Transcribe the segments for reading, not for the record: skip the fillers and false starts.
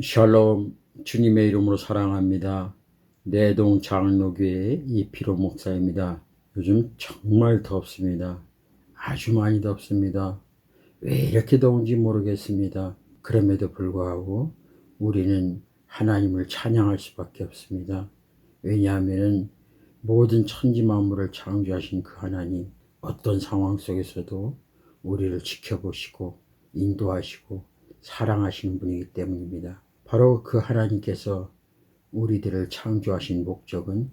샬롬, 주님의 이름으로 사랑합니다. 내동 장로교회 이피로 목사입니다. 요즘 정말 덥습니다. 아주 많이 덥습니다. 왜 이렇게 더운지 모르겠습니다. 그럼에도 불구하고 우리는 하나님을 찬양할 수밖에 없습니다. 왜냐하면 모든 천지 만물을 창조하신 그 하나님, 어떤 상황 속에서도 우리를 지켜보시고 인도하시고 사랑하시는 분이기 때문입니다. 바로 그 하나님께서 우리들을 창조하신 목적은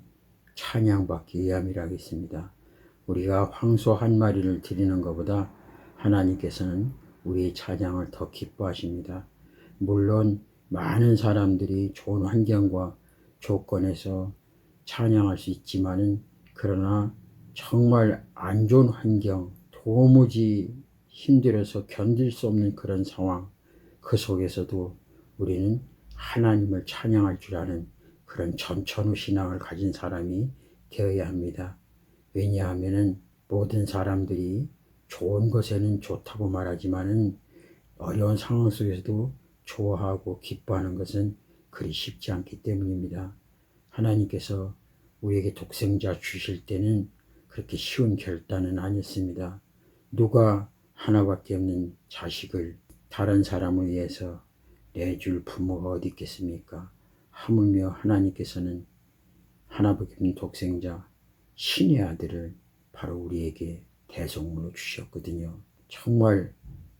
찬양받기 위함이라 하겠습니다. 우리가 황소 한 마리를 드리는 것보다 하나님께서는 우리의 찬양을 더 기뻐하십니다. 물론 많은 사람들이 좋은 환경과 조건에서 찬양할 수 있지만은, 그러나 정말 안 좋은 환경, 도무지 힘들어서 견딜 수 없는 그런 상황, 그 속에서도 우리는 하나님을 찬양할 줄 아는 그런 전천후 신앙을 가진 사람이 되어야 합니다. 왜냐하면 모든 사람들이 좋은 것에는 좋다고 말하지만은 어려운 상황 속에서도 좋아하고 기뻐하는 것은 그리 쉽지 않기 때문입니다. 하나님께서 우리에게 독생자 주실 때는 그렇게 쉬운 결단은 아니었습니다. 누가 하나밖에 없는 자식을 다른 사람을 위해서 내줄 부모가 어디 있겠습니까? 하물며 하나님께서는 하나밖에 없는 독생자 신의 아들을 바로 우리에게 대속물로 주셨거든요. 정말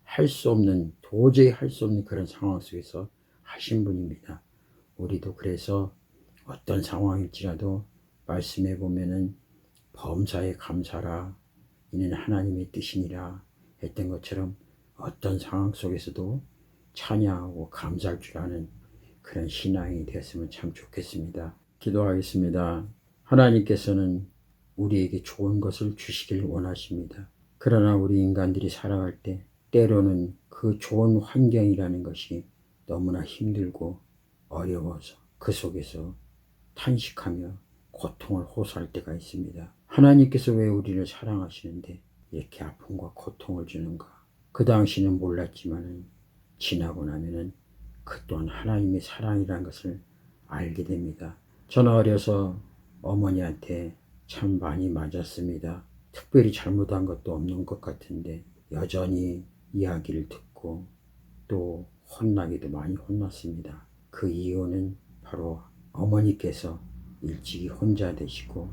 할 수 없는, 도저히 할 수 없는 그런 상황 속에서 하신 분입니다. 우리도 그래서 어떤 상황일지라도 말씀해 보면은 범사에 감사라, 이는 하나님의 뜻이니라 했던 것처럼 어떤 상황 속에서도 찬양하고 감사할 줄 아는 그런 신앙이 됐으면 참 좋겠습니다. 기도하겠습니다. 하나님께서는 우리에게 좋은 것을 주시길 원하십니다. 그러나 우리 인간들이 살아갈 때 때로는 그 좋은 환경이라는 것이 너무나 힘들고 어려워서 그 속에서 탄식하며 고통을 호소할 때가 있습니다. 하나님께서 왜 우리를 사랑하시는데 이렇게 아픔과 고통을 주는가? 그 당시는 몰랐지만 지나고 나면은 그 또한 하나님의 사랑이라는 것을 알게 됩니다. 저는 어려서 어머니한테 참 많이 맞았습니다. 특별히 잘못한 것도 없는 것 같은데 여전히 이야기를 듣고 또 혼나기도 많이 혼났습니다. 그 이유는 바로 어머니께서 일찍이 혼자 되시고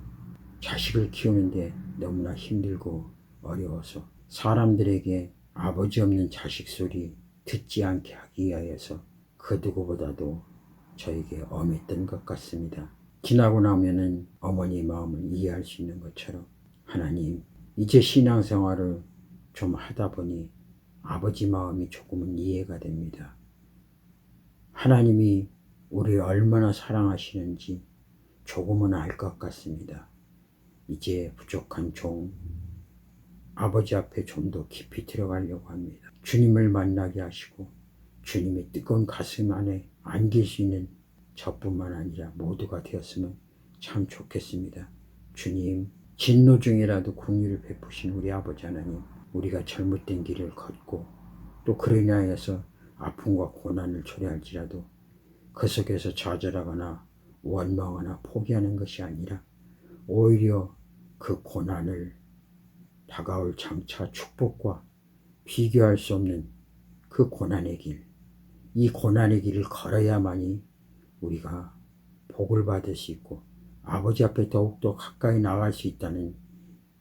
자식을 키우는데 너무나 힘들고 어려워서 사람들에게 아버지 없는 자식 소리 듣지 않게 하기 위하여서 그 누구보다도 저에게 엄했던 것 같습니다. 지나고 나면은 어머니의 마음을 이해할 수 있는 것처럼, 하나님, 이제 신앙생활을 좀 하다 보니 아버지 마음이 조금은 이해가 됩니다. 하나님이 우리를 얼마나 사랑하시는지 조금은 알 것 같습니다. 이제 부족한 종, 아버지 앞에 좀 더 깊이 들어가려고 합니다. 주님을 만나게 하시고 주님의 뜨거운 가슴 안에 안길 수 있는 저뿐만 아니라 모두가 되었으면 참 좋겠습니다. 주님, 진노 중이라도 긍휼을 베푸신 우리 아버지 하나님, 우리가 잘못된 길을 걷고 또 그로 인하여서 아픔과 고난을 초래할지라도 그 속에서 좌절하거나 원망하거나 포기하는 것이 아니라 오히려 그 고난을 다가올 장차 축복과 비교할 수 없는 그 고난의 길, 이 고난의 길을 걸어야만이 우리가 복을 받을 수 있고 아버지 앞에 더욱더 가까이 나갈 수 있다는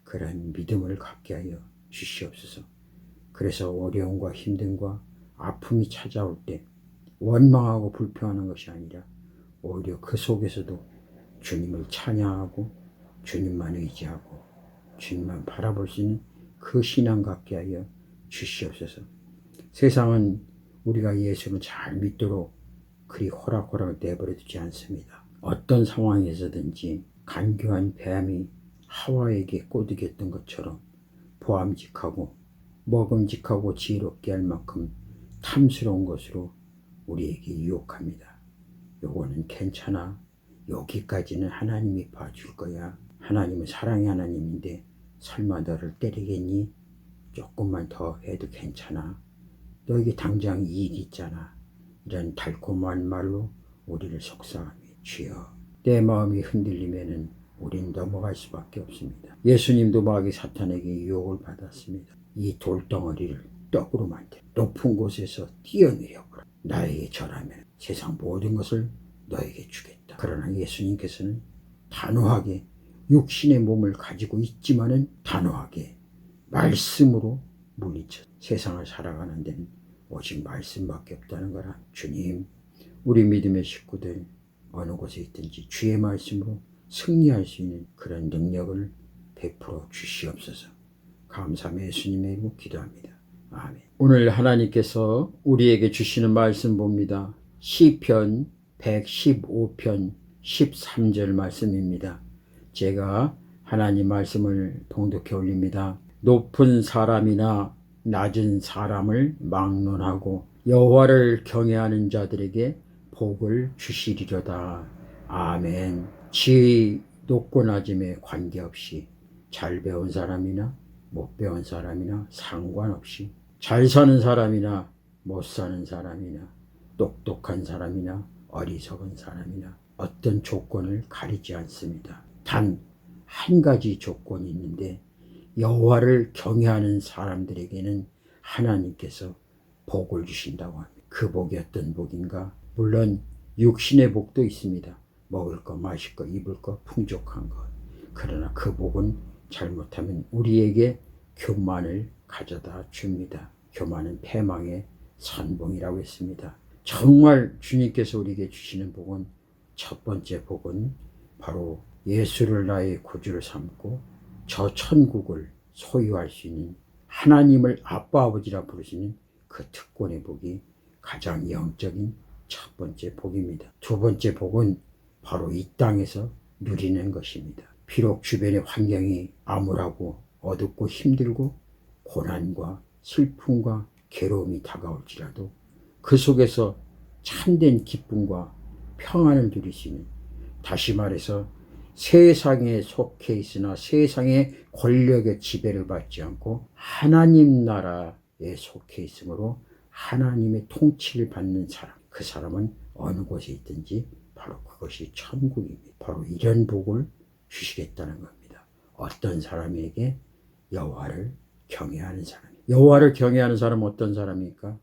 그런 믿음을 갖게 하여 주시옵소서. 그래서 어려움과 힘듦과 아픔이 찾아올 때 원망하고 불평하는 것이 아니라 오히려 그 속에서도 주님을 찬양하고 주님만 의지하고 주님만 바라볼 수 있는 그 신앙 갖게 하여 주시옵소서. 세상은 우리가 예수를 잘 믿도록 그리 호락호락 내버려 두지 않습니다. 어떤 상황에서든지 간교한 뱀이 하와에게 꼬드겼던 것처럼 보암직하고 먹음직하고 지혜롭게 할 만큼 탐스러운 것으로 우리에게 유혹합니다. 요거는 괜찮아. 여기까지는 하나님이 봐줄 거야. 하나님은 사랑의 하나님인데 설마 너를 때리겠니? 조금만 더 해도 괜찮아. 너에게 당장 이익이 있잖아. 이런 달콤한 말로 우리를 속삭하며 주여 내 마음이 흔들리면은 우린 넘어갈 수밖에 없습니다. 예수님도 마귀 사탄에게 유혹을 받았습니다. 이 돌덩어리를 떡으로 만들어 높은 곳에서 뛰어내려보라. 나에게 절하면 세상 모든 것을 너에게 주겠다. 그러나 예수님께서는 단호하게 육신의 몸을 가지고 있지만은 단호하게 말씀으로 물리쳐 세상을 살아가는 데는 오직 말씀밖에 없다는 거라. 주님, 우리 믿음의 식구들 어느 곳에 있든지 주의 말씀으로 승리할 수 있는 그런 능력을 베풀어 주시옵소서. 감사하며 예수님의 이름으로 기도합니다. 아멘. 오늘 하나님께서 우리에게 주시는 말씀 봅니다. 시편 115편 13절 말씀입니다. 제가 하나님 말씀을 봉독해 올립니다. 높은 사람이나 낮은 사람을 막론하고 여호와를 경외하는 자들에게 복을 주시리로다. 아멘. 지위 높고 낮음에 관계없이 잘 배운 사람이나 못 배운 사람이나 상관없이 잘 사는 사람이나 못 사는 사람이나 똑똑한 사람이나 어리석은 사람이나 어떤 조건을 가리지 않습니다. 단 한 가지 조건이 있는데 여호와를 경외하는 사람들에게는 하나님께서 복을 주신다고 합니다. 그 복이 어떤 복인가? 물론 육신의 복도 있습니다. 먹을 것, 마실 것, 입을 것, 풍족한 것. 그러나 그 복은 잘못하면 우리에게 교만을 가져다 줍니다. 교만은 패망의 선봉이라고 했습니다. 정말 주님께서 우리에게 주시는 복은 첫 번째 복은 바로 예수를 나의 구주로 삼고 저 천국을 소유할 수 있는 하나님을 아빠 아버지라 부르시는 그 특권의 복이 가장 영적인 첫 번째 복입니다. 두 번째 복은 바로 이 땅에서 누리는 것입니다. 비록 주변의 환경이 암울하고 어둡고 힘들고 고난과 슬픔과 괴로움이 다가올지라도 그 속에서 참된 기쁨과 평안을 누릴 수 있는, 다시 말해서 세상에 속해 있으나 세상의 권력의 지배를 받지 않고 하나님 나라에 속해 있으므로 하나님의 통치를 받는 사람, 그 사람은 어느 곳에 있든지 바로 그것이 천국입니다. 바로 이런 복을 주시겠다는 겁니다. 어떤 사람에게? 여호와를 경외하는 사람. 여호와를 경외하는 사람은 어떤 사람입니까?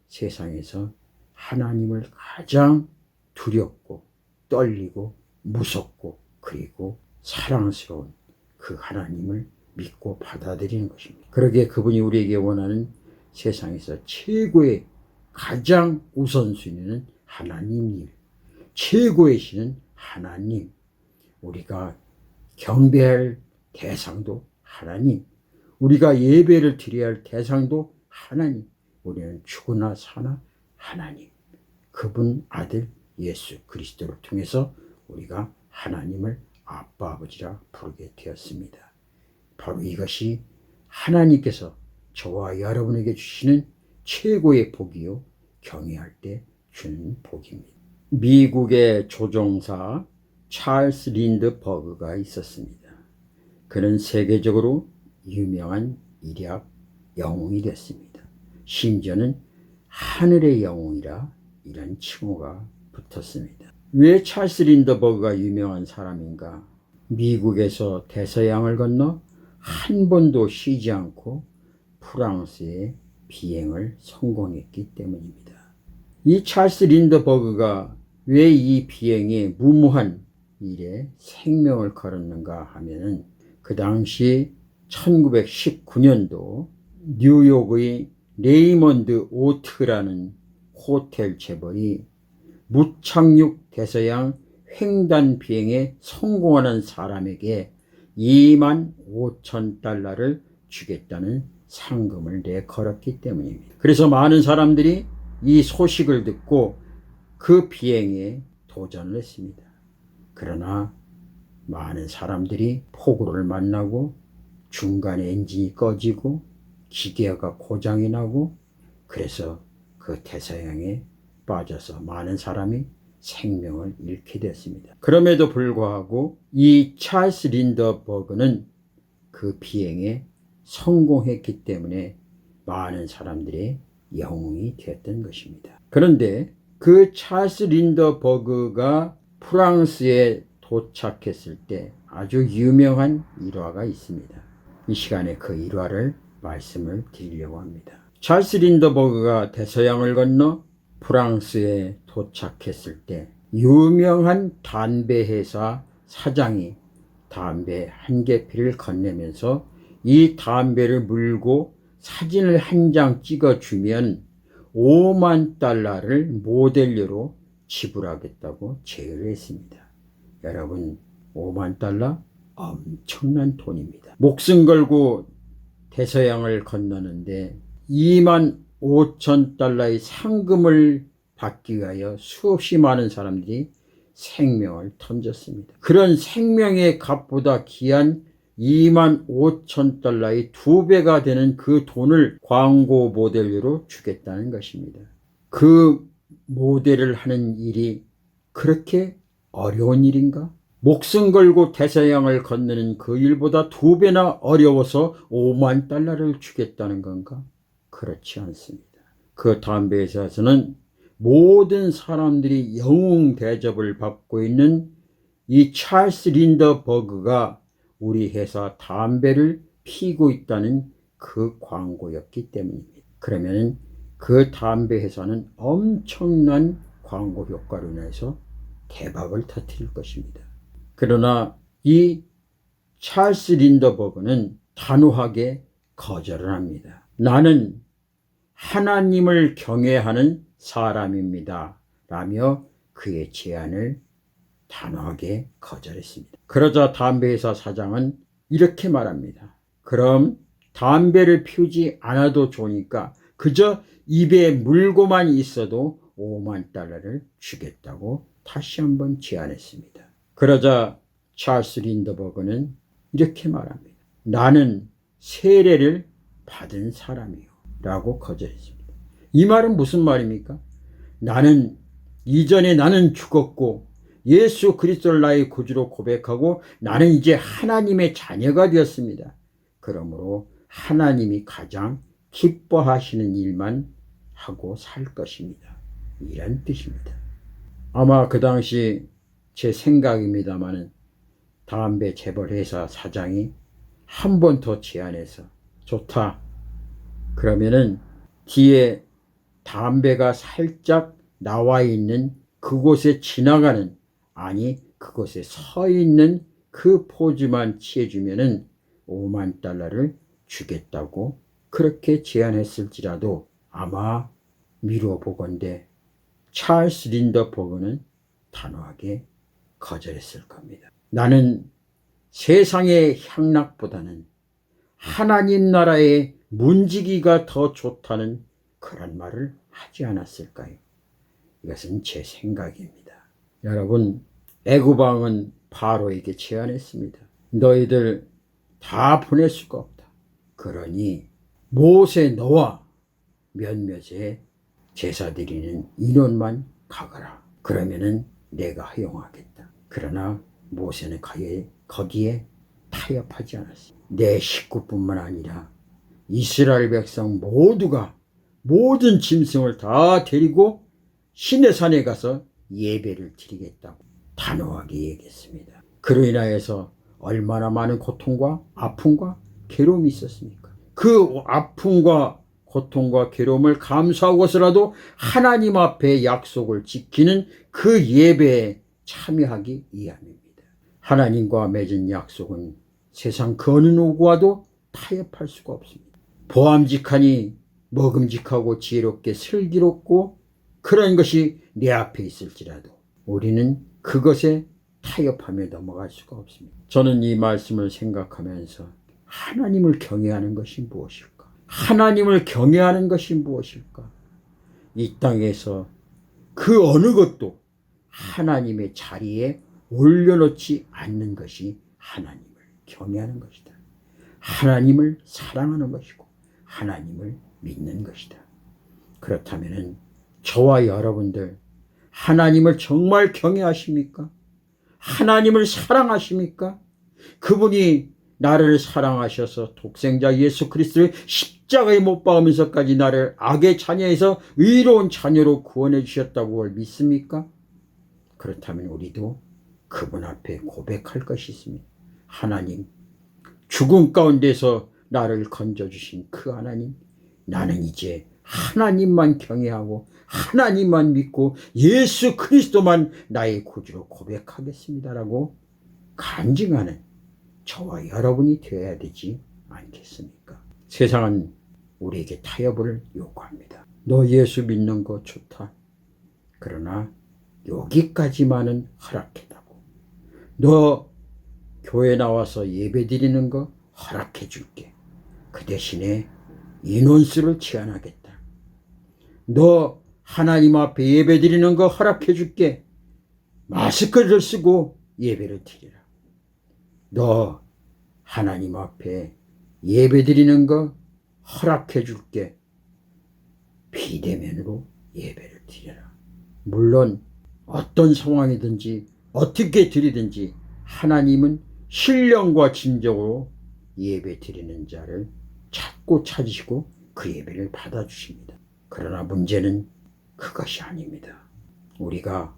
세상에서 하나님을 가장 두렵고 떨리고 무섭고 그리고 사랑스러운 그 하나님을 믿고 받아들이는 것입니다. 그러기에 그분이 우리에게 원하는 세상에서 최고의 가장 우선순위는 하나님 일, 최고의 신은 하나님, 우리가 경배할 대상도 하나님, 우리가 예배를 드려야 할 대상도 하나님, 우리는 죽으나 사나 하나님, 그분 아들 예수 그리스도를 통해서 우리가 하나님을 아빠 아버지라 부르게 되었습니다. 바로 이것이 하나님께서 저와 여러분에게 주시는 최고의 복이요, 경외할 때 주는 복입니다. 미국의 조종사 찰스 린드버그가 있었습니다. 그는 세계적으로 유명한 일약 영웅이 됐습니다. 심지어는 하늘의 영웅이라 이런 칭호가 붙었습니다. 왜 찰스 린드버그가 유명한 사람인가? 미국에서 대서양을 건너 한 번도 쉬지 않고 프랑스에 비행을 성공했기 때문입니다. 이 찰스 린드버그가 왜 이 비행에 무모한 일에 생명을 걸었는가 하면은 그 당시 1919년도 뉴욕의 레이먼드 오트라는 호텔 재벌이 무착륙 대서양 횡단 비행에 성공하는 사람에게 25,000달러를 주겠다는 상금을 내걸었기 때문입니다. 그래서 많은 사람들이 이 소식을 듣고 그 비행에 도전을 했습니다. 그러나 많은 사람들이 폭우를 만나고 중간에 엔진이 꺼지고 기계가 고장이 나고 그래서 그 대서양에 빠져서 많은 사람이 생명을 잃게 됐습니다. 그럼에도 불구하고 이 찰스 린드버그는 그 비행에 성공했기 때문에 많은 사람들의 영웅이 되었던 것입니다. 그런데 그 찰스 린더버그가 프랑스에 도착했을 때 아주 유명한 일화가 있습니다. 이 시간에 그 일화를 말씀을 드리려고 합니다. 찰스 린더버그가 대서양을 건너 프랑스에 도착했을 때 유명한 담배 회사 사장이 담배 한 개피를 건네면서 이 담배를 물고 사진을 한 장 찍어주면 5만 달러를 모델료로 지불하겠다고 제의를 했습니다. 여러분, 5만 달러? 엄청난 돈입니다. 목숨 걸고 대서양을 건너는데 2만 5천 달러의 상금을 받기 위하여 수없이 많은 사람들이 생명을 던졌습니다. 그런 생명의 값보다 귀한 2만 5천 달러의 2배가 되는 그 돈을 광고 모델료로 주겠다는 것입니다. 그 모델을 하는 일이 그렇게 어려운 일인가? 목숨 걸고 대서양을 건너는 그 일보다 2배나 어려워서 5만 달러를 주겠다는 건가? 그렇지 않습니다. 그 담배 회사에서는 모든 사람들이 영웅 대접을 받고 있는 이 찰스 린더버그가 우리 회사 담배를 피고 있다는 그 광고였기 때문입니다. 그러면 그 담배 회사는 엄청난 광고 효과로 인해서 대박을 터뜨릴 것입니다. 그러나 이 찰스 린더버그는 단호하게 거절을 합니다. 나는 하나님을 경외하는 사람입니다. 라며 그의 제안을 단호하게 거절했습니다. 그러자 담배회사 사장은 이렇게 말합니다. 그럼 담배를 피우지 않아도 좋으니까 그저 입에 물고만 있어도 5만 달러를 주겠다고 다시 한번 제안했습니다. 그러자 찰스 린더버그는 이렇게 말합니다. 나는 세례를 받은 사람이요 라고 거절했습니다. 이 말은 무슨 말입니까? 이전에 나는 죽었고 예수 그리스도를 나의 구주로 고백하고 나는 이제 하나님의 자녀가 되었습니다. 그러므로 하나님이 가장 기뻐하시는 일만 하고 살 것입니다. 이런 뜻입니다. 아마 그 당시 제 생각입니다마는 담배 재벌 회사 사장이 한 번 더 제안해서 좋다. 그러면은 뒤에 담배가 살짝 나와 있는 그곳에 지나가는 그곳에 서 있는 그 포즈만 취해주면은 5만 달러를 주겠다고 그렇게 제안했을지라도 아마 미루어 보건대 찰스 린더버그는 단호하게 거절했을 겁니다. 나는 세상의 향락보다는 하나님 나라의 문지기가 더 좋다는 그런 말을 하지 않았을까요? 이것은 제 생각입니다. 여러분, 애굽왕은 바로에게 제안했습니다. 너희들 다 보낼 수가 없다. 그러니 모세 너와 몇몇의 제사 드리는 인원만 가거라. 그러면은 내가 허용하겠다. 그러나 모세는 거기에 타협하지 않았습니다. 내 식구뿐만 아니라 이스라엘 백성 모두가 모든 짐승을 다 데리고 시내산에 가서 예배를 드리겠다고 단호하게 얘기했습니다. 그로 인하여서 얼마나 많은 고통과 아픔과 괴로움이 있었습니까? 그 아픔과 고통과 괴로움을 감수하고서라도 하나님 앞에 약속을 지키는 그 예배에 참여하기 위함입니다. 하나님과 맺은 약속은 세상 그 어느 누구와도 타협할 수가 없습니다. 보암직하니 먹음직하고 지혜롭게 슬기롭고 그런 것이 내 앞에 있을지라도 우리는 그것에 타협하며 넘어갈 수가 없습니다. 저는 이 말씀을 생각하면서 하나님을 경외하는 것이 무엇일까? 하나님을 경외하는 것이 무엇일까? 이 땅에서 그 어느 것도 하나님의 자리에 올려놓지 않는 것이 하나님을 경외하는 것이다. 하나님을 사랑하는 것이고 하나님을 믿는 것이다. 그렇다면 저와 여러분들 하나님을 정말 경외하십니까? 하나님을 사랑하십니까? 그분이 나를 사랑하셔서 독생자 예수 그리스도를 십자가에 못 박으면서까지 나를 악의 자녀에서 의로운 자녀로 구원해 주셨다고 믿습니까? 그렇다면 우리도 그분 앞에 고백할 것이 있습니다. 하나님, 죽음 가운데서 나를 건져주신 그 하나님, 나는 이제 하나님만 경외하고 하나님만 믿고 예수 그리스도만 나의 구주로 고백하겠습니다라고 간증하는 저와 여러분이 되어야 되지 않겠습니까? 세상은 우리에게 타협을 요구합니다. 너 예수 믿는 거 좋다. 그러나 여기까지만은 허락해다고. 너 교회 나와서 예배 드리는 거 허락해 줄게. 그 대신에 인원수를 제한하겠다. 너 하나님 앞에 예배 드리는 거 허락해 줄게. 마스크를 쓰고 예배를 드리라. 너 하나님 앞에 예배 드리는 거 허락해 줄게. 비대면으로 예배를 드려라. 물론 어떤 상황이든지 어떻게 드리든지 하나님은 신령과 진정으로 예배 드리는 자를 찾고 찾으시고 그 예배를 받아주십니다. 그러나 문제는 그것이 아닙니다. 우리가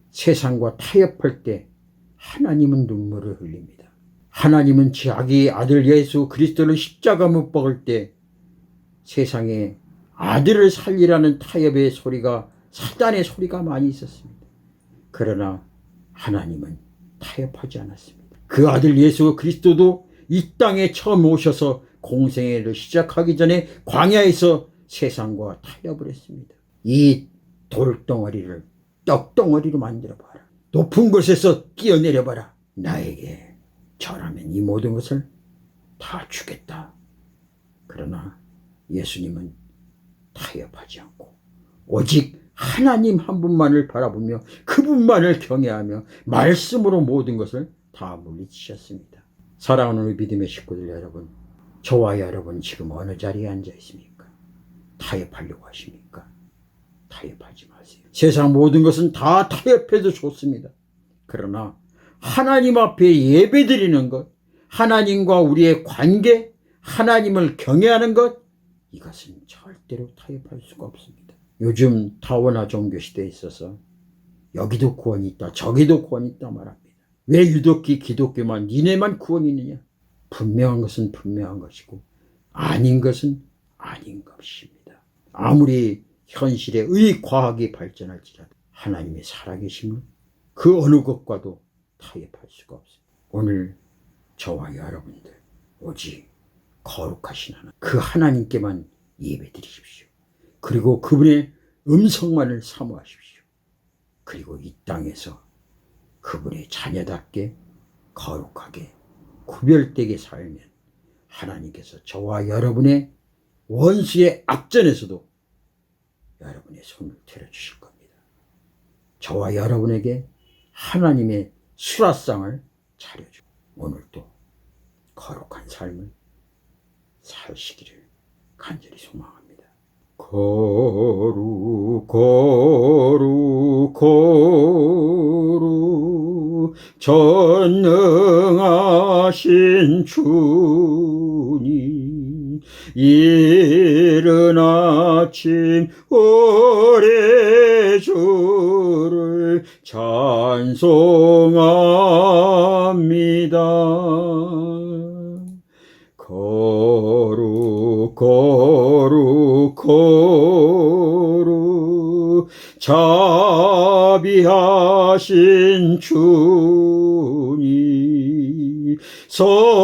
세상과 타협할 때 하나님은 눈물을 흘립니다. 하나님은 자기 아들 예수 그리스도를 십자가 못 박을 때 세상에 아들을 살리라는 타협의 소리가, 사단의 소리가 많이 있었습니다. 그러나 하나님은 타협하지 않았습니다. 그 아들 예수 그리스도도 이 땅에 처음 오셔서 공생애를 시작하기 전에 광야에서 세상과 타협을 했습니다. 이 돌덩어리를 떡덩어리로 만들어봐라. 높은 곳에서 뛰어내려봐라. 나에게 절하면 이 모든 것을 다 주겠다. 그러나 예수님은 타협하지 않고 오직 하나님 한 분만을 바라보며 그분만을 경외하며 말씀으로 모든 것을 다 물리치셨습니다. 사랑하는 우리 믿음의 식구들 여러분, 저와 여러분 지금 어느 자리에 앉아 있습니까? 타협하려고 하십니까? 타협하지 마세요. 세상 모든 것은 다 타협해도 좋습니다. 그러나 하나님 앞에 예배드리는 것, 하나님과 우리의 관계, 하나님을 경외하는 것, 이것은 절대로 타협할 수가 없습니다. 요즘 다원화 종교 시대에 있어서 여기도 구원이 있다, 저기도 구원이 있다 말합니다. 왜 유독히 기독교만, 니네만 구원이 있느냐? 분명한 것은 분명한 것이고 아닌 것은 아닌 것입니다. 아무리 현실의 의과학이 발전할지라도 하나님의 살아계심은 그 어느 것과도 타협할 수가 없습니다. 오늘 저와 여러분들 오직 거룩하신 하나님, 그 하나님께만 예배드리십시오. 그리고 그분의 음성만을 사모하십시오. 그리고 이 땅에서 그분의 자녀답게 거룩하게 구별되게 살면 하나님께서 저와 여러분의 원수의 악전에서도 여러분의 손을 들어주실 겁니다. 저와 여러분에게 하나님의 수라상을 차려주고 오늘도 거룩한 삶을 사시기를 간절히 소망합니다. 거룩 거룩 거룩 전능하신 주님, 이른 아침 오래 주를 찬송합니다. 거룩 거룩 거룩 자비하신 주님, 성삼일체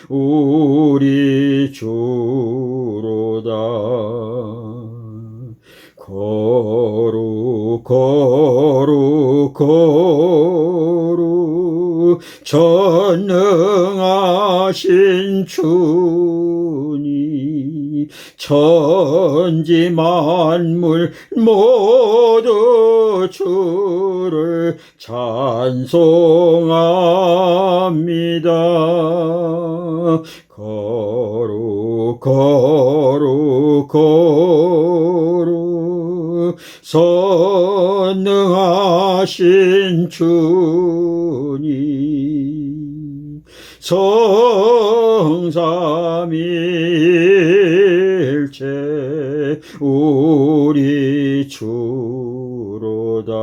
우리 주로다. 거룩 거룩 거룩 전능하신 주님, 천지 만물 모두 주를 찬송합니다. 거룩 거룩 거룩 선능하신 주님, 성삼일체 우리 주로다.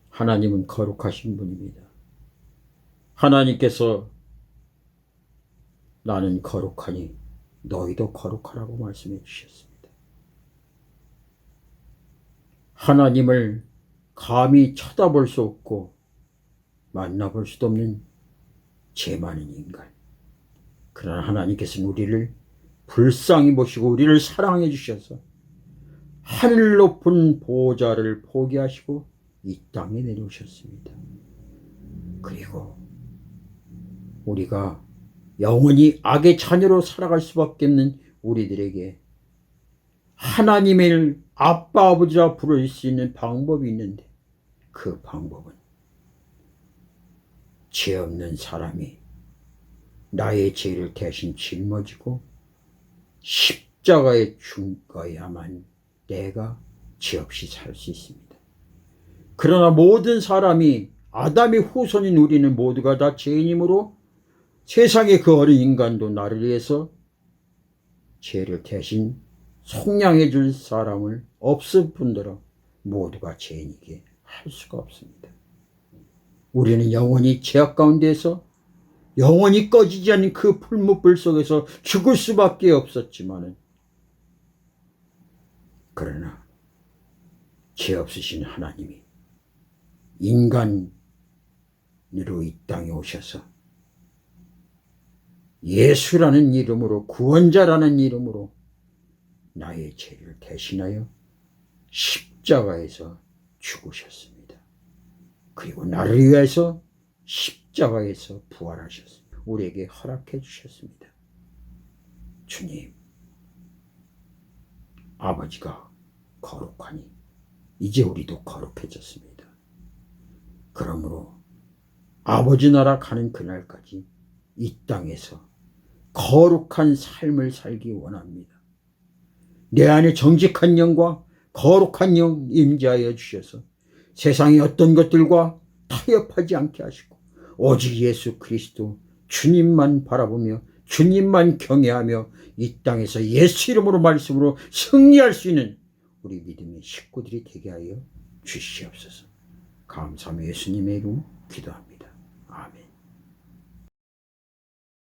하나님은 거룩하신 분입니다. 하나님께서 나는 거룩하니 너희도 거룩하라고 말씀해 주셨습니다. 하나님을 감히 쳐다볼 수 없고 만나볼 수도 없는 죄 많은 인간. 그러나 하나님께서는 우리를 불쌍히 보시고 우리를 사랑해 주셔서 하늘 높은 보좌를 포기하시고 이 땅에 내려오셨습니다. 그리고 우리가 영원히 악의 자녀로 살아갈 수밖에 없는 우리들에게 하나님을 아빠 아버지라 부를 수 있는 방법이 있는데, 그 방법은 죄 없는 사람이 나의 죄를 대신 짊어지고 십자가에 죽어야만 내가 죄 없이 살 수 있습니다. 그러나 모든 사람이, 아담의 후손인 우리는 모두가 다 죄인이므로 세상의 그 어린 인간도 나를 위해서 죄를 대신 속량해 줄 사람을 없을 뿐더러 모두가 죄인이게 할 수가 없습니다. 우리는 영원히 죄악 가운데서 영원히 꺼지지 않는 그 풀무불 속에서 죽을 수밖에 없었지만은, 그러나 죄 없으신 하나님이 인간으로 이 땅에 오셔서 예수라는 이름으로, 구원자라는 이름으로 나의 죄를 대신하여 십자가에서 죽으셨습니다. 그리고 나를 위해서 십자가에서 부활하셨습니다. 우리에게 허락해 주셨습니다. 주님, 아버지가 거룩하니 이제 우리도 거룩해졌습니다. 그러므로 아버지 나라 가는 그날까지 이 땅에서 거룩한 삶을 살기 원합니다. 내 안에 정직한 영과 거룩한 영 임재하여 주셔서 세상의 어떤 것들과 타협하지 않게 하시고 오직 예수 그리스도 주님만 바라보며 주님만 경외하며 이 땅에서 예수 이름으로 말씀으로 승리할 수 있는 우리 믿음의 식구들이 되게 하여 주시옵소서. 감사하며 예수님의 이름 기도합니다. 아멘.